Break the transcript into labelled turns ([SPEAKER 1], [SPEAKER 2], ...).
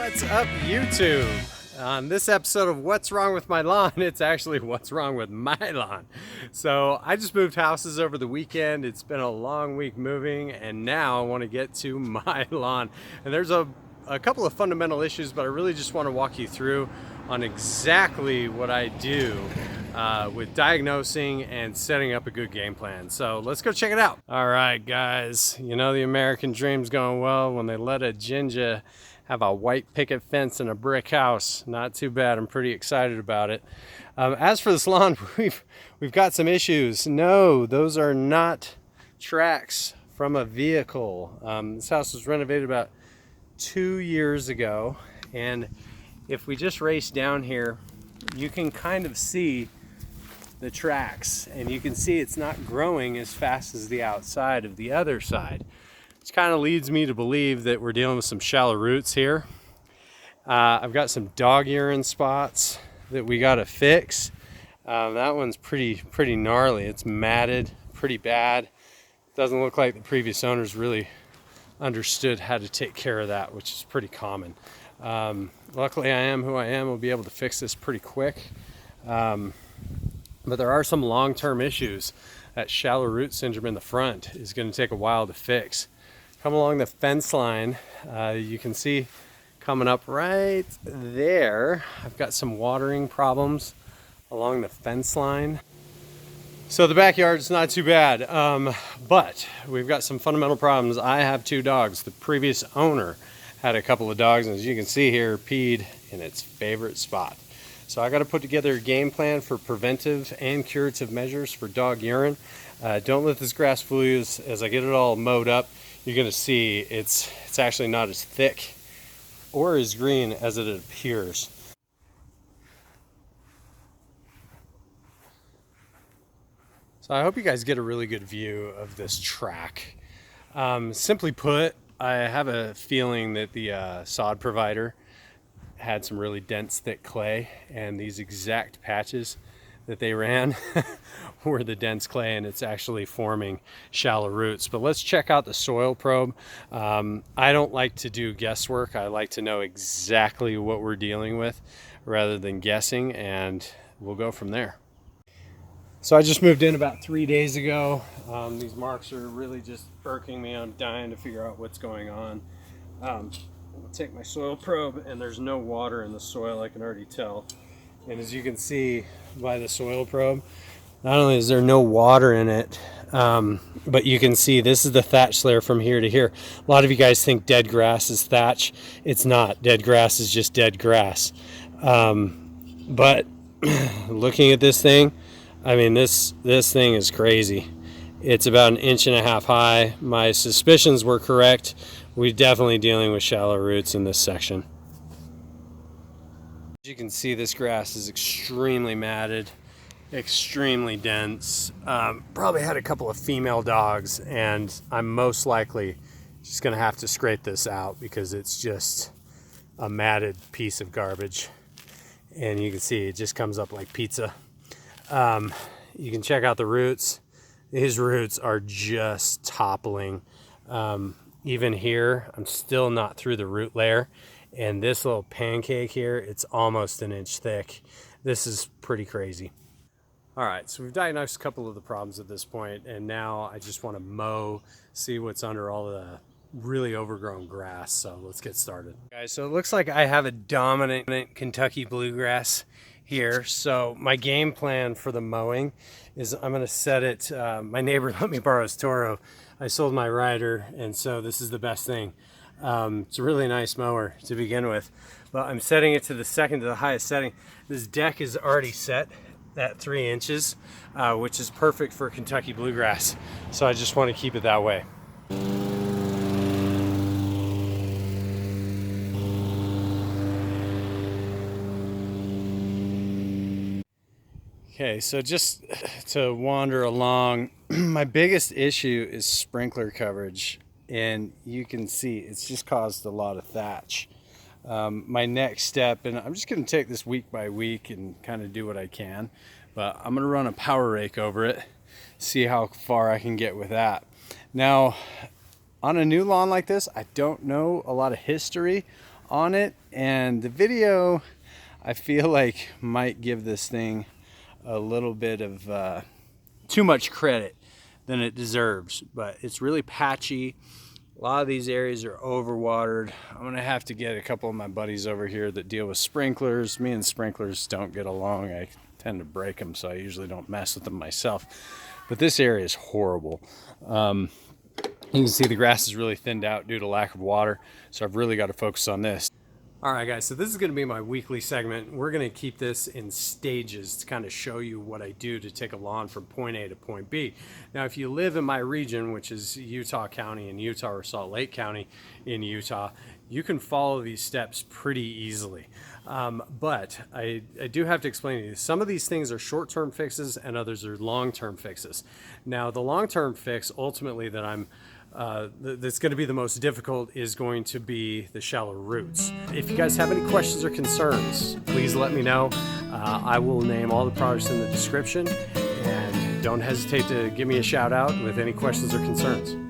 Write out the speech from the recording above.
[SPEAKER 1] What's up, YouTube? On this episode of What's Wrong with My Lawn, it's actually what's wrong with my lawn. So I just moved houses over the weekend. It's been a long week moving, and now I want to get to my lawn. And there's a couple of fundamental issues, but I really just want to walk you through on exactly what I do with diagnosing and setting up a good game plan. So let's go check it out. All right, guys, you know the American dream's going well when they let a ginger have a white picket fence and a brick house. Not too bad. I'm pretty excited about it. As for this lawn, we've got some issues. No, those are not tracks from a vehicle. This house was renovated about 2 years ago, and if we just race down here, you can kind of see the tracks, and you can see it's not growing as fast as the outside of the other side, which kind of leads me to believe that we're dealing with some shallow roots here. I've got some dog urine spots that we got to fix. That one's pretty gnarly. It's matted pretty bad. Doesn't look like the previous owners really understood how to take care of that, which is pretty common. Luckily I am who I am. We'll be able to fix this pretty quick. But there are some long-term issues. That shallow root syndrome in the front is going to take a while to fix. Come along the fence line, you can see coming up right there, I've got some watering problems along the fence line. So the backyard's not too bad, but we've got some fundamental problems. I have 2 dogs. The previous owner had a couple of dogs, and as you can see here, peed in its favorite spot. So I got to put together a game plan for preventive and curative measures for dog urine. Don't let this grass fool you. As I get it all mowed up, you're going to see it's actually not as thick or as green as it appears. So I hope you guys get a really good view of this track. Simply put, I have a feeling that the sod provider had some really dense, thick clay, and these exact patches that they ran were the dense clay, and it's actually forming shallow roots. But let's check out the soil probe. I don't like to do guesswork. I like to know exactly what we're dealing with rather than guessing, and we'll go from there. So I just moved in about 3 days ago. These marks are really just irking me. I'm dying to figure out what's going on. I'll take my soil probe, and there's no water in the soil, I can already tell. And as you can see by the soil probe, not only is there no water in it, but you can see this is the thatch layer from here to here. A lot of you guys think dead grass is thatch. It's not. Dead grass is just dead grass. But looking at this thing, I mean, this thing is crazy. It's about 1.5 inches high. My suspicions were correct. We're definitely dealing with shallow roots in this section. As you can see, this grass is extremely matted, extremely dense. Probably had a couple of female dogs, and I'm most likely just gonna have to scrape this out because it's just a matted piece of garbage. And you can see it just comes up like pizza. You can check out the roots. These roots are just toppling. Even here, I'm still not through the root layer. And this little pancake here, it's almost 1 inch thick. This is pretty crazy. All right, so we've diagnosed a couple of the problems at this point, and now I just want to mow, see what's under all the really overgrown grass. So let's get started. Guys, so it looks like I have a dominant Kentucky bluegrass here. So my game plan for the mowing is I'm gonna set it, my neighbor let me borrow his Toro. I sold my rider, and so this is the best thing. It's a really nice mower to begin with, but I'm setting it to the second to the highest setting. This deck is already set at 3 inches, which is perfect for Kentucky bluegrass. So I just want to keep it that way. Okay, so just to wander along, my biggest issue is sprinkler coverage, and you can see it's just caused a lot of thatch. My next step, and I'm just going to take this week by week and kind of do what I can, but I'm going to run a power rake over it, see how far I can get with that. Now, on a new lawn like this, I don't know a lot of history on it, and the video I feel like might give this thing a little bit of too much credit than it deserves, but it's really patchy. A lot of these areas are overwatered. I'm gonna have to get a couple of my buddies over here that deal with sprinklers. Me and sprinklers don't get along. I tend to break them, so I usually don't mess with them myself. But this area is horrible. You can see the grass is really thinned out due to lack of water, so I've really got to focus on this. All right, guys, so this is going to be my weekly segment. We're going to keep this in stages to kind of show you what I do to take a lawn from point A to point B. Now, if you live in my region, which is Utah County in Utah or Salt Lake County in Utah, you can follow these steps pretty easily. But I do have to explain to you, some of these things are short-term fixes and others are long-term fixes. Now, the long-term fix ultimately that that's going to be the most difficult is going to be the shallow roots. If you guys have any questions or concerns, please let me know. I will name all the products in the description, and don't hesitate to give me a shout out with any questions or concerns.